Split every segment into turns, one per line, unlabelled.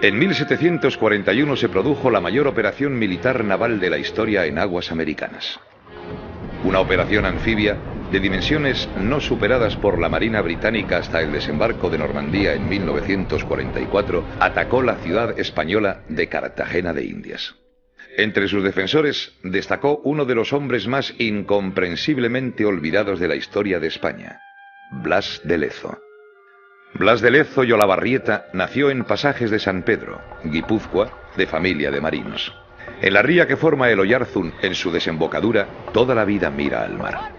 En 1741 se produjo la mayor operación militar naval de la historia en aguas americanas. Una operación anfibia de dimensiones no superadas por la Marina británica hasta el desembarco de Normandía en 1944, atacó la ciudad española de Cartagena de Indias. Entre sus defensores destacó uno de los hombres más incomprensiblemente olvidados de la historia de España, Blas de Lezo. Blas de Lezo y Olavarrieta nació en Pasajes de San Pedro, Guipúzcoa, de familia de marinos. En la ría que forma el Oyarzún, en su desembocadura, toda la vida mira al mar.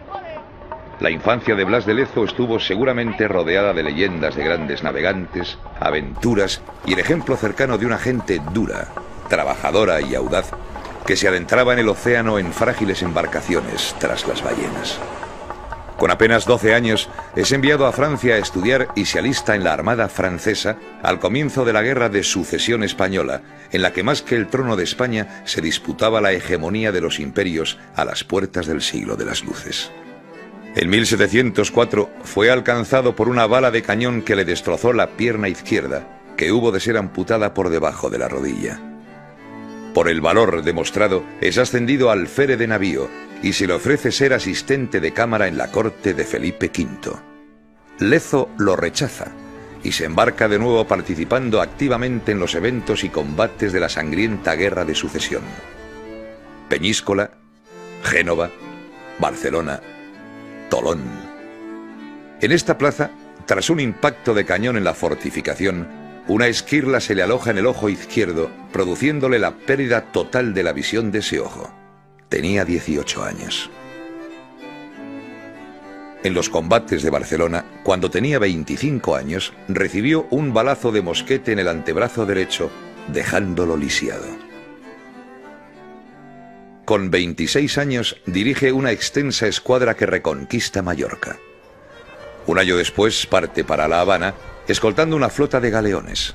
La infancia de Blas de Lezo estuvo seguramente rodeada de leyendas de grandes navegantes, aventuras y el ejemplo cercano de una gente dura, trabajadora y audaz, que se adentraba en el océano en frágiles embarcaciones tras las ballenas. Con apenas 12 años es enviado a Francia a estudiar y se alista en la Armada francesa al comienzo de la Guerra de Sucesión Española, en la que más que el trono de España se disputaba la hegemonía de los imperios a las puertas del siglo de las luces. En 1704 fue alcanzado por una bala de cañón que le destrozó la pierna izquierda, que hubo de ser amputada por debajo de la rodilla. Por el valor demostrado es ascendido al alférez de navío y se le ofrece ser asistente de cámara en la corte de Felipe V. Lezo lo rechaza y se embarca de nuevo participando activamente en los eventos y combates de la sangrienta Guerra de Sucesión. Peñíscola, Génova, Barcelona, Tolón. En esta plaza, tras un impacto de cañón en la fortificación, una esquirla se le aloja en el ojo izquierdo, produciéndole la pérdida total de la visión de ese ojo. Tenía 18 años. En los combates de Barcelona, cuando tenía 25 años, recibió un balazo de mosquete en el antebrazo derecho, dejándolo lisiado. Con 26 años dirige una extensa escuadra que reconquista Mallorca. Un año después parte para La Habana, escoltando una flota de galeones.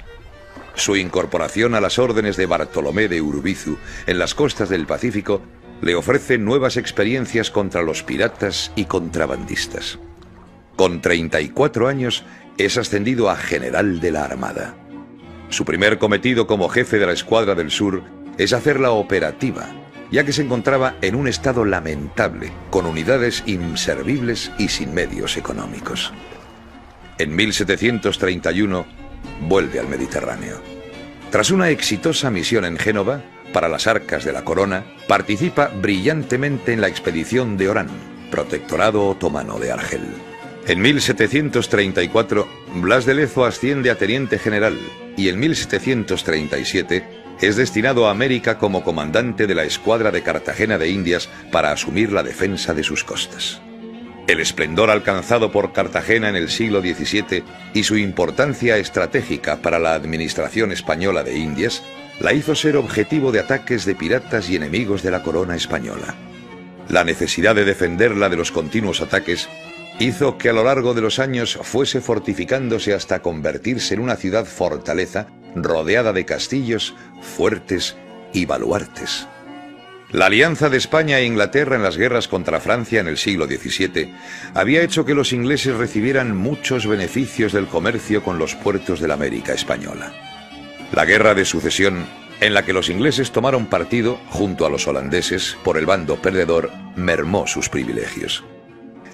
Su incorporación a las órdenes de Bartolomé de Urbizu en las costas del Pacífico le ofrece nuevas experiencias contra los piratas y contrabandistas. Con 34 años es ascendido a general de la Armada. Su primer cometido como jefe de la Escuadra del Sur es hacerla operativa, ya que se encontraba en un estado lamentable, con unidades inservibles y sin medios económicos. En 1731 vuelve al Mediterráneo. Tras una exitosa misión en Génova, para las arcas de la corona, participa brillantemente en la expedición de Orán, protectorado otomano de Argel. En 1734, Blas de Lezo asciende a teniente general y en 1737 es destinado a América como comandante de la escuadra de Cartagena de Indias para asumir la defensa de sus costas. El esplendor alcanzado por Cartagena en el siglo XVII y su importancia estratégica para la administración española de Indias la hizo ser objetivo de ataques de piratas y enemigos de la corona española. La necesidad de defenderla de los continuos ataques hizo que a lo largo de los años fuese fortificándose hasta convertirse en una ciudad fortaleza rodeada de castillos, fuertes y baluartes. La alianza de España e Inglaterra en las guerras contra Francia en el siglo XVII había hecho que los ingleses recibieran muchos beneficios del comercio con los puertos de la América española. La Guerra de Sucesión, en la que los ingleses tomaron partido, junto a los holandeses, por el bando perdedor, mermó sus privilegios.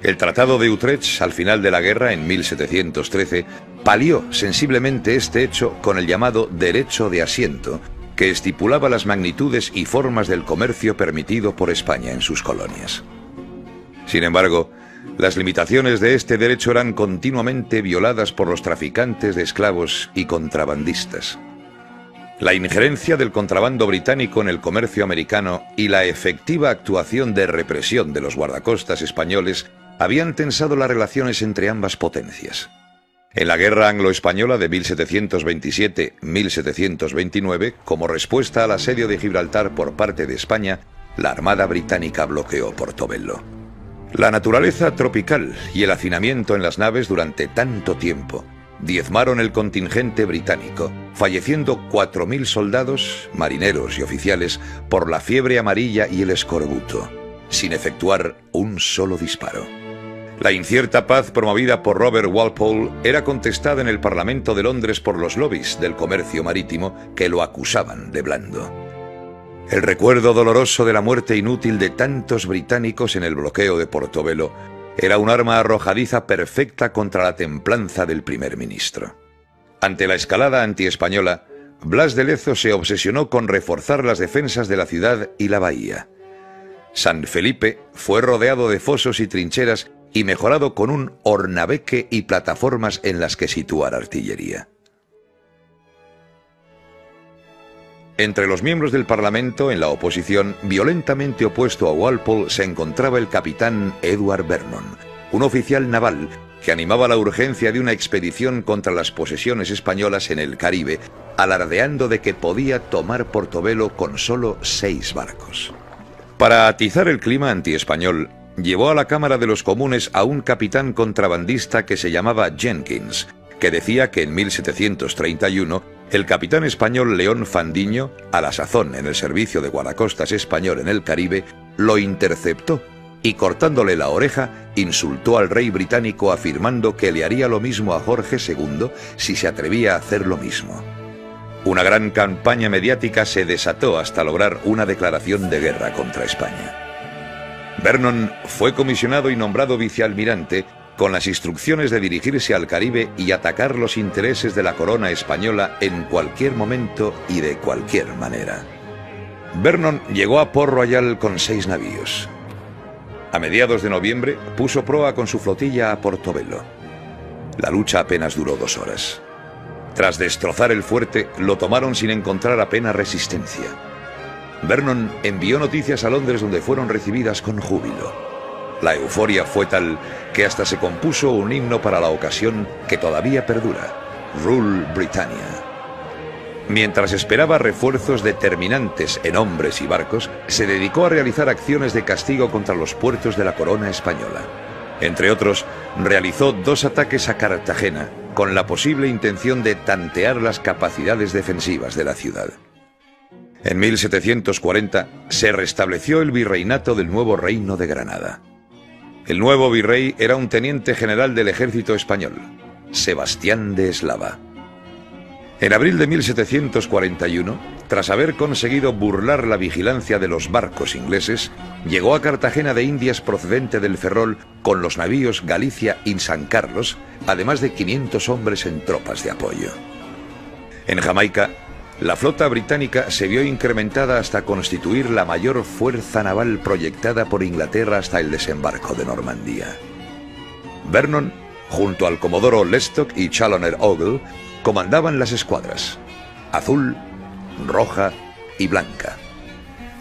El Tratado de Utrecht, al final de la guerra, en 1713, palió sensiblemente este hecho con el llamado derecho de asiento, que estipulaba las magnitudes y formas del comercio permitido por España en sus colonias. Sin embargo, las limitaciones de este derecho eran continuamente violadas por los traficantes de esclavos y contrabandistas. La injerencia del contrabando británico en el comercio americano y la efectiva actuación de represión de los guardacostas españoles habían tensado las relaciones entre ambas potencias. En la Guerra Anglo-Española de 1727-1729, como respuesta al asedio de Gibraltar por parte de España, la Armada británica bloqueó Portobelo. La naturaleza tropical y el hacinamiento en las naves durante tanto tiempo diezmaron el contingente británico, falleciendo 4.000 soldados, marineros y oficiales por la fiebre amarilla y el escorbuto, sin efectuar un solo disparo. La incierta paz promovida por Robert Walpole era contestada en el Parlamento de Londres por los lobbies del comercio marítimo que lo acusaban de blando. El recuerdo doloroso de la muerte inútil de tantos británicos en el bloqueo de Portobelo era un arma arrojadiza perfecta contra la templanza del primer ministro. Ante la escalada antiespañola, Blas de Lezo se obsesionó con reforzar las defensas de la ciudad y la bahía. San Felipe fue rodeado de fosos y trincheras y mejorado con un hornabeque y plataformas en las que situar artillería. Entre los miembros del Parlamento, en la oposición, violentamente opuesto a Walpole, se encontraba el capitán Edward Vernon, un oficial naval que animaba la urgencia de una expedición contra las posesiones españolas en el Caribe, alardeando de que podía tomar Portobelo con solo 6 barcos. Para atizar el clima antiespañol, llevó a la Cámara de los Comunes a un capitán contrabandista que se llamaba Jenkins, que decía que en 1731 el capitán español León Fandiño, a la sazón en el servicio de guardacostas español en el Caribe, lo interceptó y, cortándole la oreja, insultó al rey británico afirmando que le haría lo mismo a Jorge II si se atrevía a hacer lo mismo. Una gran campaña mediática se desató hasta lograr una declaración de guerra contra España. Vernon fue comisionado y nombrado vicealmirante con las instrucciones de dirigirse al Caribe y atacar los intereses de la corona española en cualquier momento y de cualquier manera. Vernon llegó a Port Royal con 6 navíos. A mediados de noviembre puso proa con su flotilla a Portobelo. La lucha apenas duró 2 horas. Tras destrozar el fuerte, lo tomaron sin encontrar apenas resistencia. Vernon envió noticias a Londres, donde fueron recibidas con júbilo. La euforia fue tal que hasta se compuso un himno para la ocasión que todavía perdura: Rule Britannia. Mientras esperaba refuerzos determinantes en hombres y barcos, se dedicó a realizar acciones de castigo contra los puertos de la corona española. Entre otros, realizó 2 ataques a Cartagena, con la posible intención de tantear las capacidades defensivas de la ciudad. En 1740 se restableció el virreinato del nuevo Reino de Granada. El nuevo virrey era un teniente general del ejército español, Sebastián de Eslava. En abril de 1741, tras haber conseguido burlar la vigilancia de los barcos ingleses, llegó a Cartagena de Indias procedente del Ferrol con los navíos Galicia y San Carlos, además de 500 hombres en tropas de apoyo. En Jamaica, la flota británica se vio incrementada hasta constituir la mayor fuerza naval proyectada por Inglaterra hasta el desembarco de Normandía. Vernon, junto al comodoro Lestock y Challoner Ogle, comandaban las escuadras: azul, roja y blanca.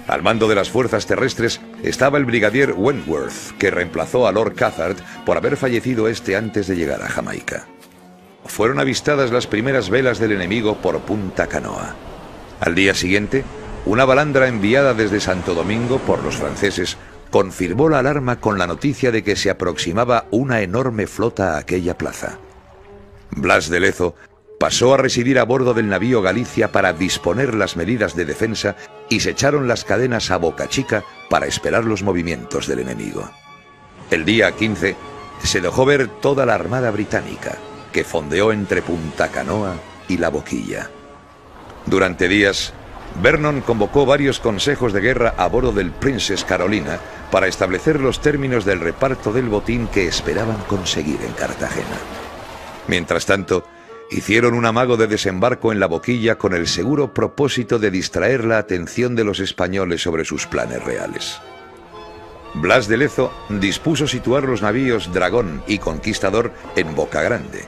Al mando de las fuerzas terrestres estaba el brigadier Wentworth, que reemplazó a Lord Cathcart por haber fallecido este antes de llegar a Jamaica. Fueron avistadas las primeras velas del enemigo por Punta Canoa. Al día siguiente, una balandra enviada desde Santo Domingo por los franceses confirmó la alarma con la noticia de que se aproximaba una enorme flota a aquella plaza. Blas de Lezo pasó a residir a bordo del navío Galicia para disponer las medidas de defensa y se echaron las cadenas a Boca Chica para esperar los movimientos del enemigo. El día 15 se dejó ver toda la armada británica, que fondeó entre Punta Canoa y La Boquilla. Durante días, Vernon convocó varios consejos de guerra a bordo del Princess Carolina para establecer los términos del reparto del botín que esperaban conseguir en Cartagena. Mientras tanto, hicieron un amago de desembarco en La Boquilla con el seguro propósito de distraer la atención de los españoles sobre sus planes reales. Blas de Lezo dispuso situar los navíos Dragón y Conquistador en Boca Grande.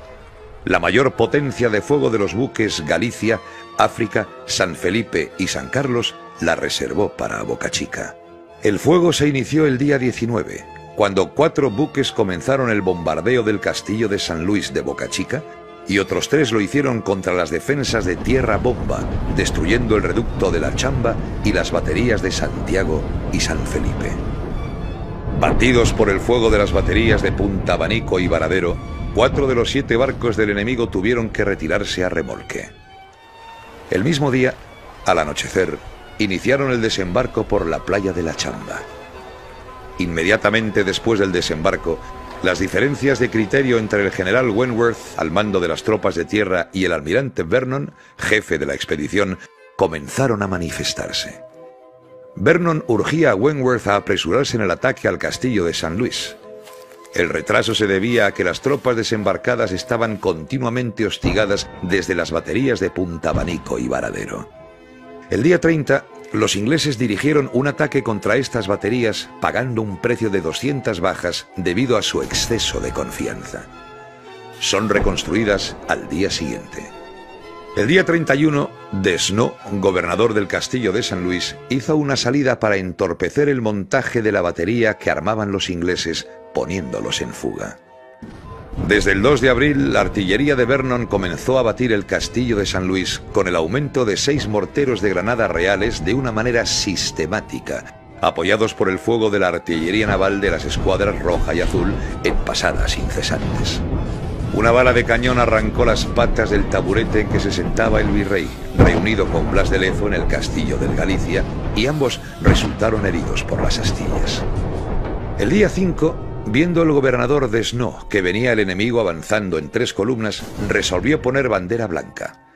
La mayor potencia de fuego de los buques Galicia, África, San Felipe y San Carlos la reservó para Boca Chica. El fuego se inició el día 19, cuando 4 buques comenzaron el bombardeo del castillo de San Luis de Boca Chica, y otros 3 lo hicieron contra las defensas de Tierra Bomba, destruyendo el reducto de la Chamba y las baterías de Santiago y San Felipe. Batidos por el fuego de las baterías de Punta Abanico y Varadero, 4 de los 7 barcos del enemigo tuvieron que retirarse a remolque. El mismo día, al anochecer, iniciaron el desembarco por la playa de la Chamba. Inmediatamente después del desembarco, Las diferencias de criterio entre el general Wentworth, al mando de las tropas de tierra, y el almirante Vernon, jefe de la expedición, comenzaron a manifestarse. Vernon urgía a Wentworth a apresurarse en el ataque al castillo de San Luis. El retraso se debía a que las tropas desembarcadas estaban continuamente hostigadas desde las baterías de Punta Abanico y Varadero. El día 30, los ingleses dirigieron un ataque contra estas baterías, pagando un precio de 200 bajas debido a su exceso de confianza. Son reconstruidas al día siguiente. El día 31, Desnos, gobernador del castillo de San Luis, hizo una salida para entorpecer el montaje de la batería que armaban los ingleses, poniéndolos en fuga. Desde el 2 de abril, la artillería de Vernon comenzó a batir el castillo de San Luis con el aumento de 6 morteros de granada reales de una manera sistemática, apoyados por el fuego de la artillería naval de las escuadras roja y azul en pasadas incesantes. Una bala de cañón arrancó las patas del taburete en que se sentaba el virrey, reunido con Blas de Lezo en el castillo del Galicia, y ambos resultaron heridos por las astillas. El día 5, viendo el gobernador Desnos que venía el enemigo avanzando en 3 columnas, resolvió poner bandera blanca.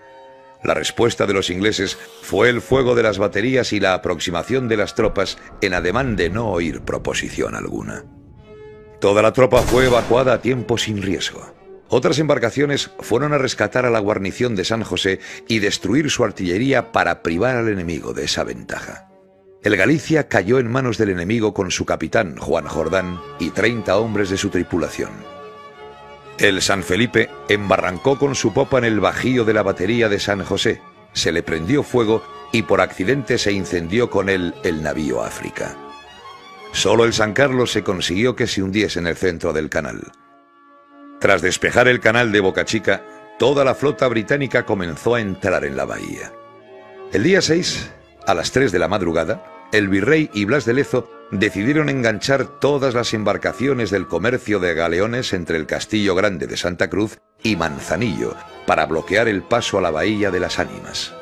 La respuesta de los ingleses fue el fuego de las baterías y la aproximación de las tropas en ademán de no oír proposición alguna. Toda la tropa fue evacuada a tiempo sin riesgo. Otras embarcaciones fueron a rescatar a la guarnición de San José y destruir su artillería para privar al enemigo de esa ventaja. El Galicia cayó en manos del enemigo con su capitán, Juan Jordán, y 30 hombres de su tripulación. El San Felipe embarrancó con su popa en el bajío de la batería de San José, se le prendió fuego y por accidente se incendió con él el navío África. Solo el San Carlos se consiguió que se hundiese en el centro del canal. Tras despejar el canal de Boca Chica, toda la flota británica comenzó a entrar en la bahía. El día 6, a las 3 de la madrugada, el virrey y Blas de Lezo decidieron enganchar todas las embarcaciones del comercio de galeones entre el Castillo Grande de Santa Cruz y Manzanillo para bloquear el paso a la Bahía de las Ánimas.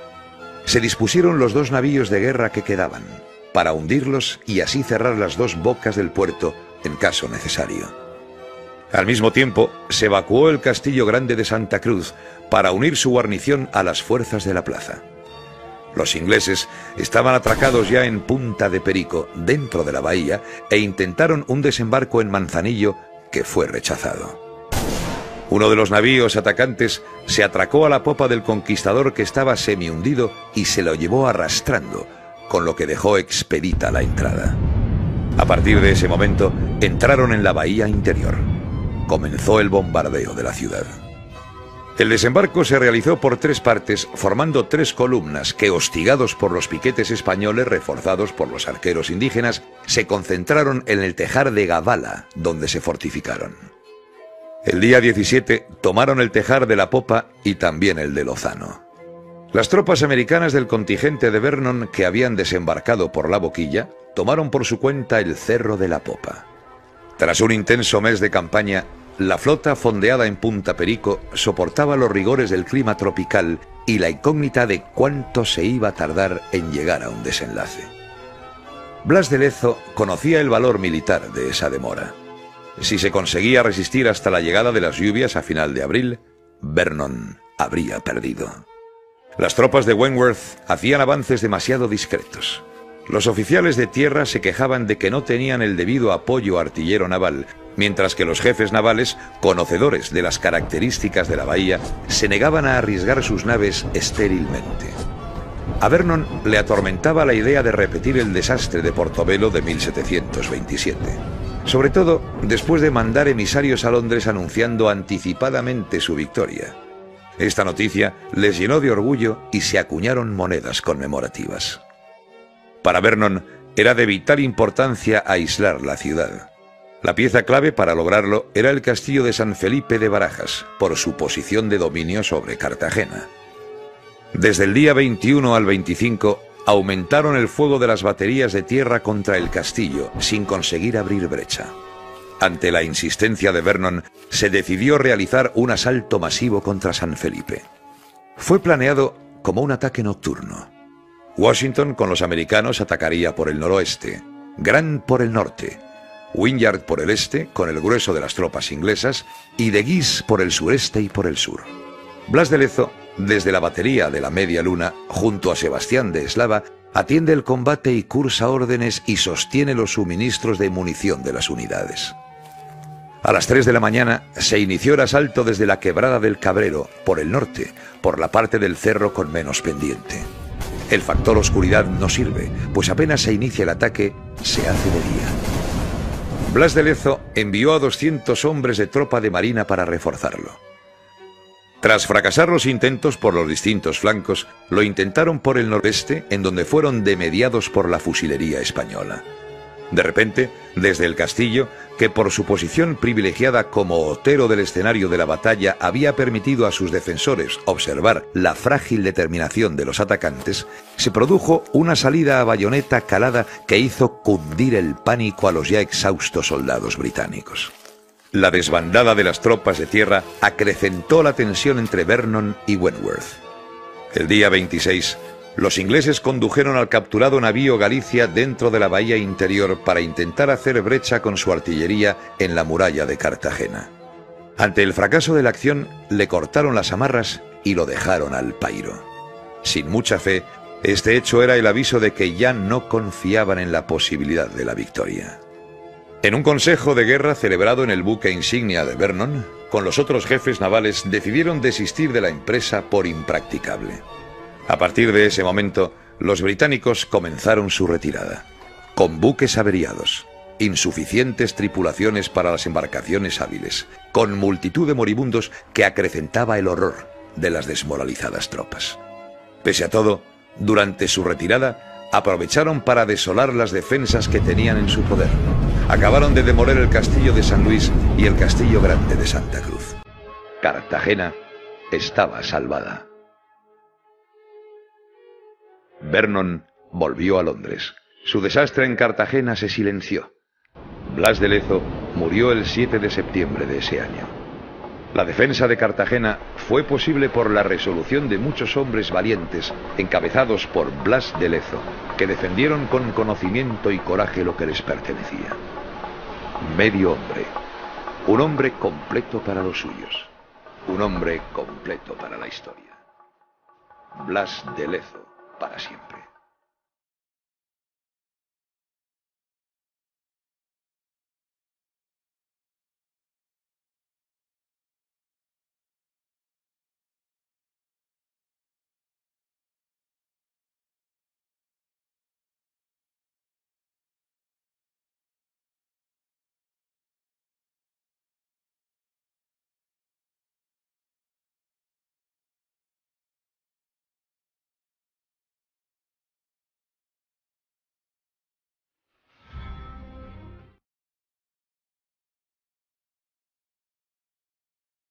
Se dispusieron los 2 navíos de guerra que quedaban, para hundirlos y así cerrar las 2 bocas del puerto en caso necesario. Al mismo tiempo, se evacuó el Castillo Grande de Santa Cruz para unir su guarnición a las fuerzas de la plaza. Los ingleses estaban atracados ya en Punta de Perico, dentro de la bahía, e intentaron un desembarco en Manzanillo que fue rechazado. Uno de los navíos atacantes se atracó a la popa del conquistador que estaba semi-hundido y se lo llevó arrastrando, con lo que dejó expedita la entrada. A partir de ese momento, entraron en la bahía interior. Comenzó el bombardeo de la ciudad. El desembarco se realizó por 3 partes, formando 3 columnas que, hostigados por los piquetes españoles reforzados por los arqueros indígenas, se concentraron en el tejar de Gavala, donde se fortificaron. El día 17 tomaron el tejar de la popa y también el de Lozano. Las tropas americanas del contingente de Vernon, que habían desembarcado por la boquilla, tomaron por su cuenta el cerro de la popa. Tras un intenso mes de campaña, la flota fondeada en Punta Perico soportaba los rigores del clima tropical y la incógnita de cuánto se iba a tardar en llegar a un desenlace. Blas de Lezo conocía el valor militar de esa demora. Si se conseguía resistir hasta la llegada de las lluvias a final de abril, Vernon habría perdido. Las tropas de Wentworth hacían avances demasiado discretos. Los oficiales de tierra se quejaban de que no tenían el debido apoyo artillero naval, mientras que los jefes navales, conocedores de las características de la bahía, se negaban a arriesgar sus naves estérilmente. A Vernon le atormentaba la idea de repetir el desastre de Portobelo de 1727, sobre todo después de mandar emisarios a Londres anunciando anticipadamente su victoria. Esta noticia les llenó de orgullo y se acuñaron monedas conmemorativas. Para Vernon era de vital importancia aislar la ciudad. La pieza clave para lograrlo era el castillo de San Felipe de Barajas, por su posición de dominio sobre Cartagena. Desde el día 21 al 25 aumentaron el fuego de las baterías de tierra contra el castillo, sin conseguir abrir brecha. Ante la insistencia de Vernon, se decidió realizar un asalto masivo contra San Felipe. Fue planeado como un ataque nocturno. Washington con los americanos atacaría por el noroeste, Grant por el norte. Wynyard por el este, con el grueso de las tropas inglesas, y de Guise por el sureste y por el sur. Blas de Lezo, desde la batería de la Media Luna, junto a Sebastián de Eslava, atiende el combate y cursa órdenes y sostiene los suministros de munición de las unidades. A las 3 de la mañana se inició el asalto desde la Quebrada del Cabrero, por el norte, por la parte del cerro con menos pendiente. El factor oscuridad no sirve, pues apenas se inicia el ataque, se hace de día. Blas de Lezo envió a 200 hombres de tropa de marina para reforzarlo. Tras fracasar los intentos por los distintos flancos, lo intentaron por el noroeste, en donde fueron demediados por la fusilería española. De repente, desde el castillo, que por su posición privilegiada como otero del escenario de la batalla había permitido a sus defensores observar la frágil determinación de los atacantes, se produjo una salida a bayoneta calada que hizo cundir el pánico a los ya exhaustos soldados británicos. La desbandada de las tropas de tierra acrecentó la tensión entre Vernon y Wentworth. El día 26, los ingleses condujeron al capturado navío Galicia dentro de la bahía interior para intentar hacer brecha con su artillería en la muralla de Cartagena. Ante el fracaso de la acción, le cortaron las amarras y lo dejaron al pairo. Sin mucha fe, este hecho era el aviso de que ya no confiaban en la posibilidad de la victoria. En un consejo de guerra celebrado en el buque insignia de Vernon, con los otros jefes navales decidieron desistir de la empresa por impracticable. A partir de ese momento, los británicos comenzaron su retirada, con buques averiados, insuficientes tripulaciones para las embarcaciones hábiles, con multitud de moribundos que acrecentaba el horror de las desmoralizadas tropas. Pese a todo, durante su retirada, aprovecharon para desolar las defensas que tenían en su poder. Acabaron de demoler el castillo de San Luis y el castillo grande de Santa Cruz. Cartagena estaba salvada. Vernon volvió a Londres. Su desastre en Cartagena se silenció. Blas de Lezo murió el 7 de septiembre de ese año. La defensa de Cartagena fue posible por la resolución de muchos hombres valientes, encabezados por Blas de Lezo, que defendieron con conocimiento y coraje lo que les pertenecía. Medio hombre. Un hombre completo para los suyos. Un hombre completo para la historia. Blas de Lezo, para siempre.